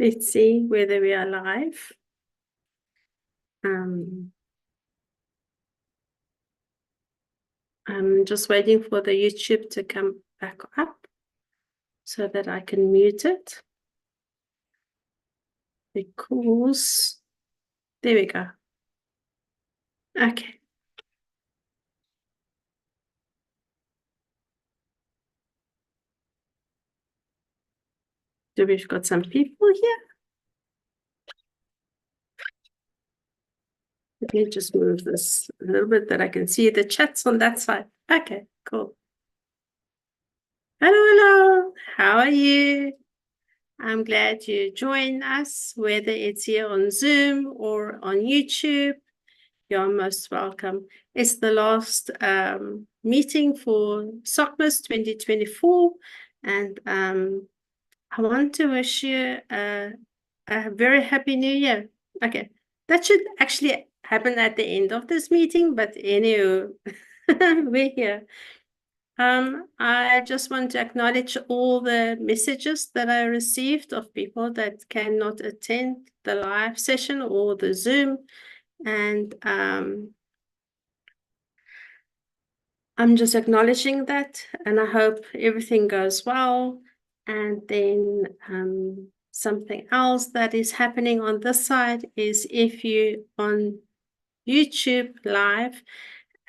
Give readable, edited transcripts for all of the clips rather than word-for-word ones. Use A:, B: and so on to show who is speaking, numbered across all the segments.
A: Let's see whether we are live. I'm just waiting for the YouTube to come back up so that I can mute it. Because, there we go. Okay. So we've got some people here. Let me just move this a little bit that I can see the chats on that side. Okay, cool. Hello, hello. How are you? I'm glad you joined us, whether it's here on Zoom or on YouTube. You're most welcome. It's the last meeting for Sockmas 2024, and I want to wish you a very happy new year. Okay, that should actually happen at the end of this meeting, but anyway, we're here. I just want to acknowledge all the messages that I received of people that cannot attend the live session or the Zoom, and I'm just acknowledging that, and I hope everything goes well. And then something else that is happening on this side is if you on YouTube live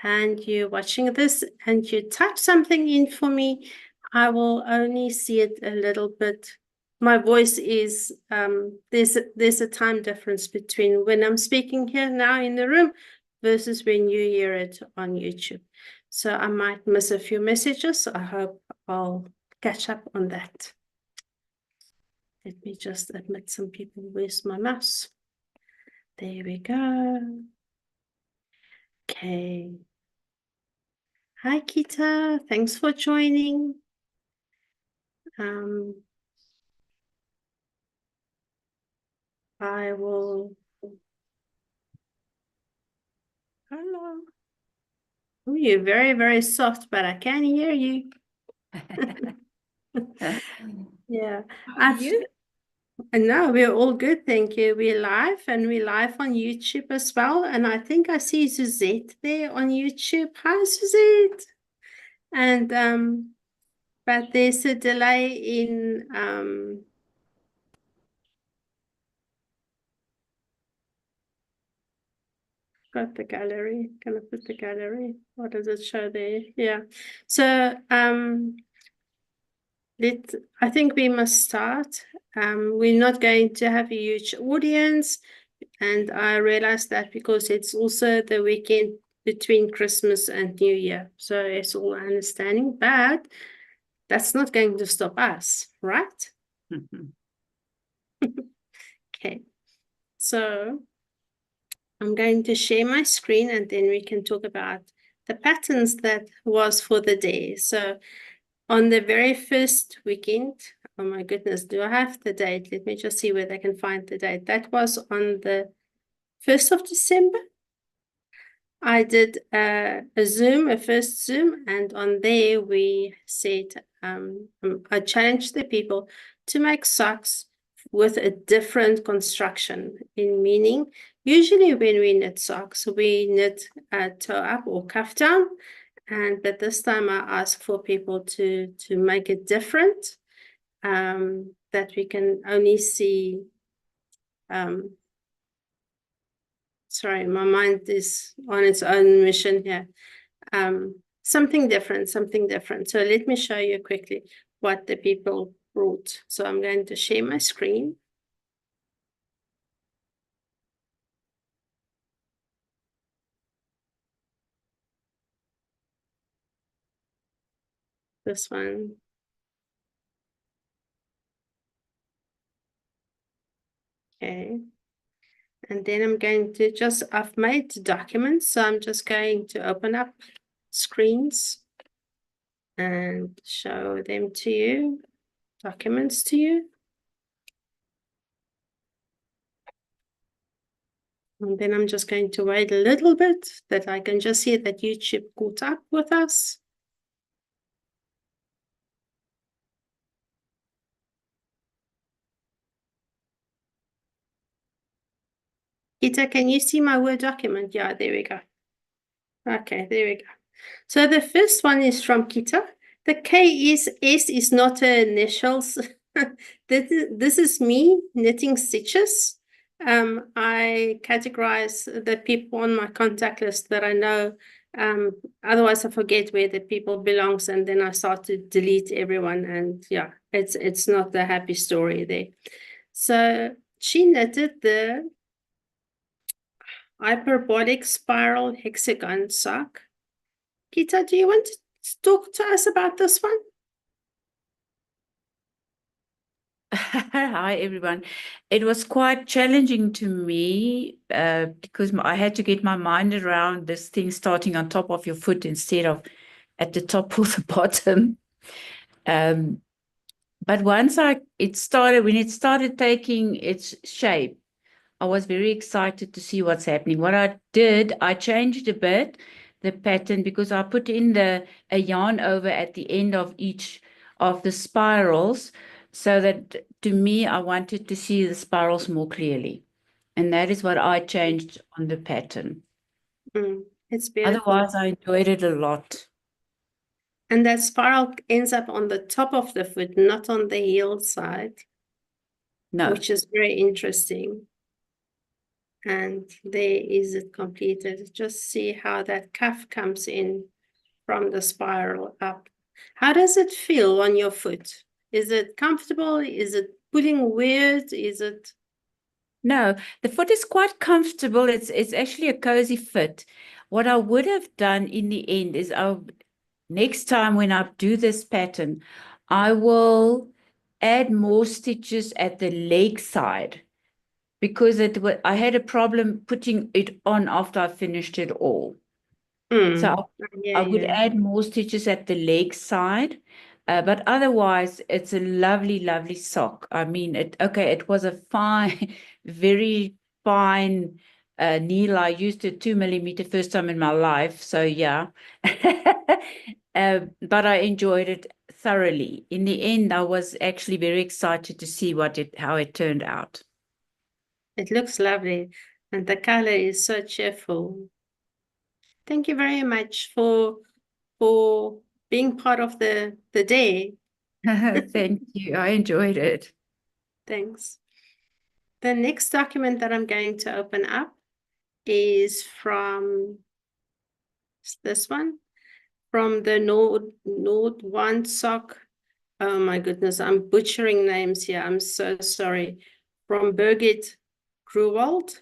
A: and you're watching this and you type something in for me, I will only see it a little bit. My voice is, there's a time difference between when I'm speaking here now in the room versus when you hear it on YouTube. So I might miss a few messages. I hope I'll catch up on that. Let me just admit some people. Where's my mouse? There we go. Okay. Hi, Kita. Thanks for joining. I will. Hello. Oh, you're very, very soft, but I can hear you. Yeah.
B: How are you?
A: No, we're all good, thank you. We're live and we're live on YouTube as well. And I think I see Suzette there on YouTube. Hi, Suzette. And but there's a delay in got the gallery. Can I put the gallery? What does it show there? Yeah. So I think we must start. We're not going to have a huge audience, and I realized that because it's also the weekend between Christmas and New Year. So it's all understanding, but that's not going to stop us, right? Okay. So I'm going to share my screen and then we can talk about the patterns that was for the day. So on the very first weekend, oh my goodness, do I have the date? Let me just see whether I can find the date. That was on the 1st of December. I did a Zoom, a first Zoom, and on there we said, I challenged the people to make socks with a different construction, in meaning, usually when we knit socks, we knit toe up or cuff down, but this time I asked for people to make it different, that we can only see, sorry, my mind is on its own mission here. Something different. So let me show you quickly what the people wrote. So I'm going to share my screen. This one. Okay. And then I'm going to I've made documents. So I'm just going to open up screens and show them to you, documents to you. And then I'm just going to wait a little bit that I can just see that YouTube caught up with us. Peter, can you see my Word document? Yeah, there we go. Okay, there we go. So the first one is from Kita. The S is not her initials. This is me knitting stitches. I categorize the people on my contact list that I know. Otherwise I forget where the people belongs, and then I start to delete everyone, and yeah, it's not the happy story there. So she knitted the hyperbolic spiral hexagon sock. Peter, do you want to talk to us about this one?
B: Hi, everyone. It was quite challenging to me because I had to get my mind around this thing starting on top of your foot instead of at the top or the bottom. But once when it started taking its shape, I was very excited to see what's happening. What I did, I changed a bit the pattern because I put in a yarn over at the end of each of the spirals, so that to me, I wanted to see the spirals more clearly. And that is what I changed on the pattern.
A: It's beautiful.
B: Otherwise, I enjoyed it a lot.
A: And that spiral ends up on the top of the foot, not on the heel side,
B: No.
A: which is very interesting. And there is it completed. Just see how that cuff comes in from the spiral up. How does it feel on your foot? Is it comfortable? Is it pulling weird? Is it?
B: No, the foot is quite comfortable. It's actually a cozy fit. What I would have done in the end is next time when I do this pattern, I will add more stitches at the leg side because I had a problem putting it on after I finished it all. So I would
A: Yeah.
B: add more stitches at the leg side, but otherwise it's a lovely, lovely sock. I mean, it was a fine, very fine needle. I used a 2 mm first time in my life, so yeah. But I enjoyed it thoroughly. In the end, I was actually very excited to see how it turned out.
A: It looks lovely, and the color is so cheerful. Thank you very much for being part of the day.
B: Thank you. I enjoyed it.
A: Thanks. The next document that I'm going to open up is from this one, from the Nord One Sock. Oh my goodness, I'm butchering names here. I'm so sorry. From Birgit Gruwald.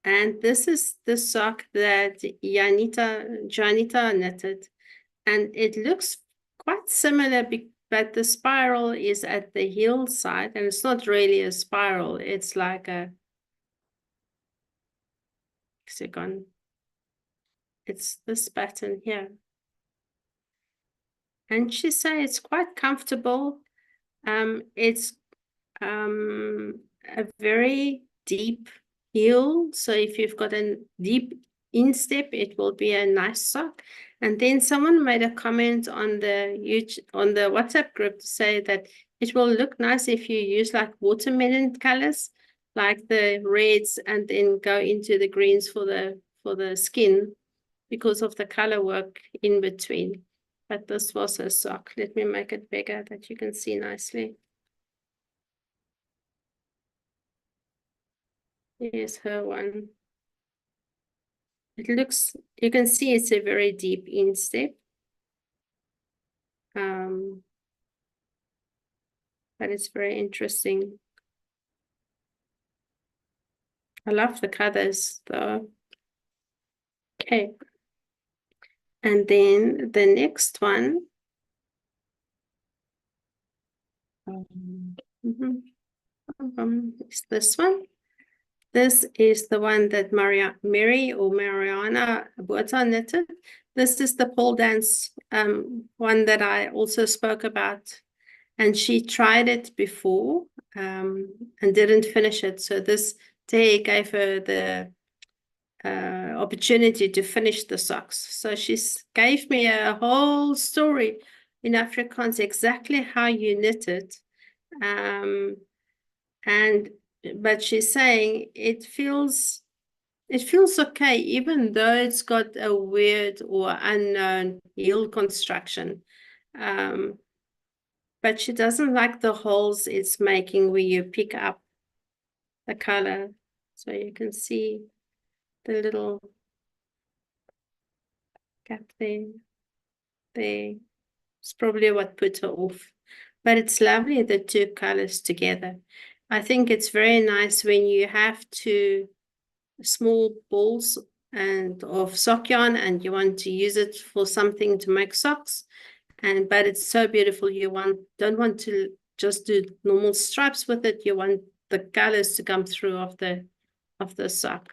A: And this is the sock that Janita knitted. And it looks quite similar, but the spiral is at the heel side, and it's not really a spiral. It's like a hexagon. It's this pattern here. And she said it's quite comfortable. It's a very deep heel. So if you've got a deep instep, it will be a nice sock. And then someone made a comment on the WhatsApp group to say that it will look nice if you use like watermelon colors, like the reds, and then go into the greens for the skin because of the color work in between. But this was a sock. Let me make it bigger that you can see nicely. Here's her one. It looks, you can see it's a very deep instep. But it's very interesting. I love the colors though. Okay. And then the next one. Is this one. This is the one that Mary or Mariana Buata knitted. This is the pole dance one that I also spoke about. And she tried it before and didn't finish it. So this day gave her the opportunity to finish the socks. So she gave me a whole story in Afrikaans, exactly how you knit it. And but she's saying it feels okay, even though it's got a weird or unknown heel construction. But she doesn't like the holes it's making where you pick up the color. So you can see the little gap there. There. It's probably what put her off. But it's lovely, the two colors together. I think it's very nice when you have two small balls and of sock yarn and you want to use it for something to make socks. But it's so beautiful. You don't want to just do normal stripes with it. You want the colors to come through of the sock.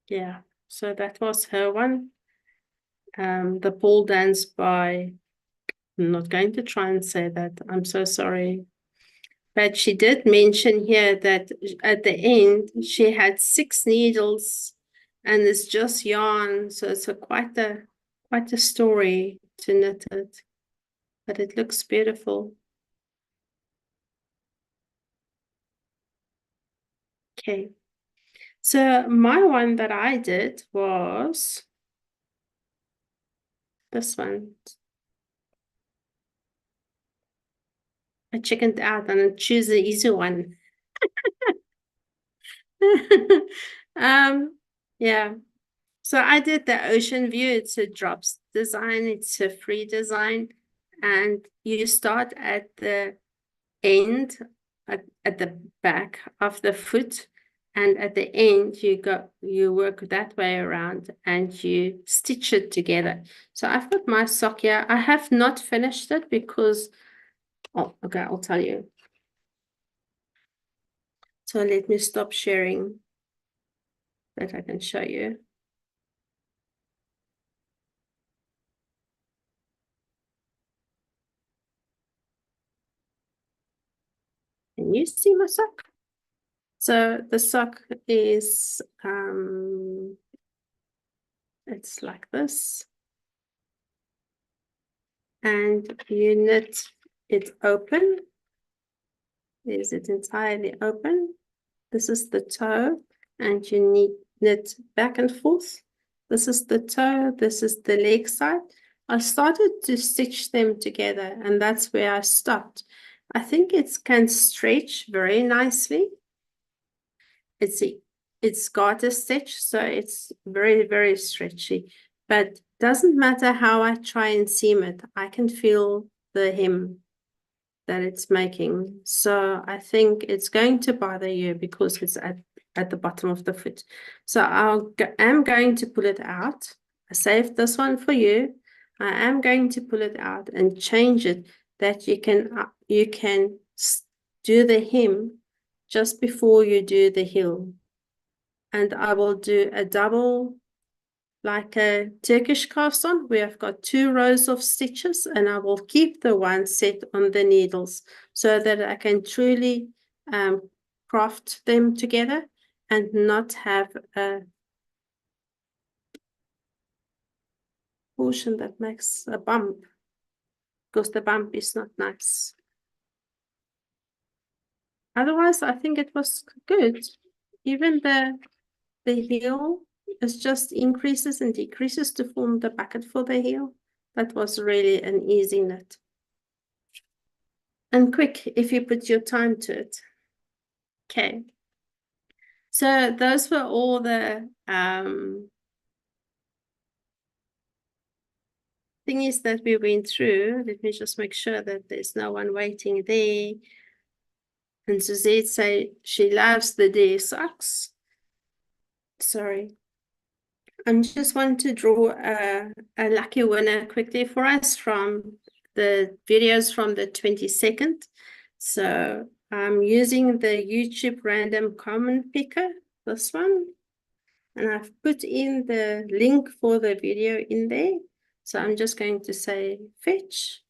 A: Yeah, so that was her one. The pole dance by, I'm not going to try and say that. I'm so sorry. But she did mention here that at the end she had 6 needles and it's just yarn. So it's quite a story to knit it. But it looks beautiful. Okay. So my one that I did was this one. I chickened out and I choose the easy one. Yeah. So I did the ocean view. It's a drops design. It's a free design. And you start at the end, at the back of the foot. And at the end, you work that way around and you stitch it together. So I've got my sock here. I have not finished it because, oh, okay, I'll tell you. So let me stop sharing that I can show you. Can you see my sock? So the sock is, it's like this. And you knit it open. Is it entirely open? This is the toe, and you knit back and forth. This is the toe, this is the leg side. I started to stitch them together, and that's where I stopped. I think it can stretch very nicely. It's got a stitch, so it's very, very stretchy. But doesn't matter how I try and seam it, I can feel the hem that it's making. So I think it's going to bother you because it's at the bottom of the foot. So I'm going to pull it out. I saved this one for you. I am going to pull it out and change it that you can do the hem just before you do the heel. And I will do a double, like a Turkish cast on, where I've got 2 rows of stitches, and I will keep the one set on the needles so that I can truly craft them together and not have a portion that makes a bump, because the bump is not nice. Otherwise, I think it was good. Even the heel is just increases and decreases to form the bucket for the heel. That was really an easy knit. And quick if you put your time to it. Okay. So those were all the thingies that we went through. Let me just make sure that there's no one waiting there. And Suzette say she loves the day socks. Sorry. I just want to draw a lucky winner quickly for us from the videos from the 22nd. So I'm using the YouTube random comment picker, this one. And I've put in the link for the video in there. So I'm just going to say fetch.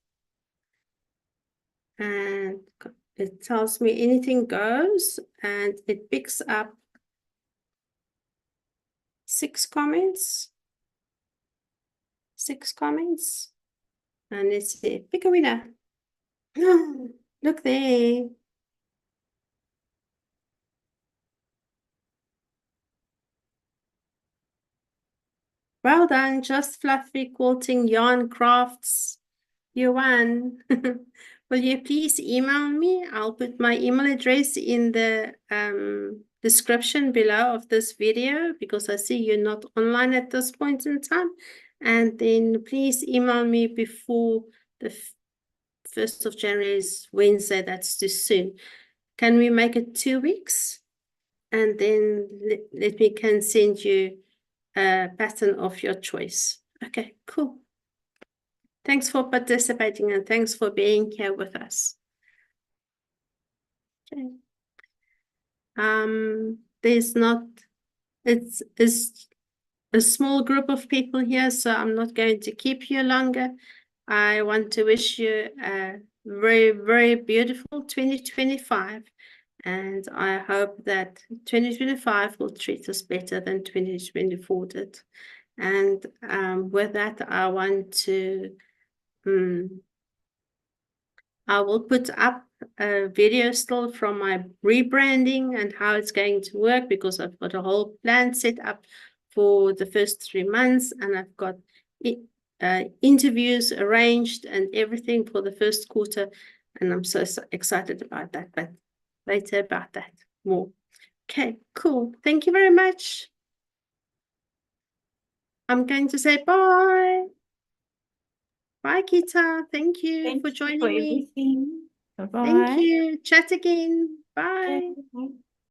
A: And it tells me anything goes. And it picks up 6 comments. 6 comments. And let's see, pick a winner. Look there. Well done, Just Fluffy Quilting Yarn Crafts. You won. Will you please email me? I'll put my email address in the description below of this video because I see you're not online at this point in time. And then please email me before the 1st of January is Wednesday. That's too soon. Can we make it 2 weeks? And then let me can send you a pattern of your choice. Okay, cool. Thanks for participating and thanks for being here with us. Okay. There's not, it's a small group of people here, so I'm not going to keep you longer. I want to wish you a very, very beautiful 2025. And I hope that 2025 will treat us better than 2024 did. And with that, I want to, I will put up a video still from my rebranding and how it's going to work because I've got a whole plan set up for the first 3 months and I've got interviews arranged and everything for the first quarter. And I'm so excited about that, but later about that more. Okay, cool. Thank you very much. I'm going to say bye. Bye, Kita. Thank you for joining me.
B: Everything. Bye-bye.
A: Thank you. Chat again. Bye.
B: Okay.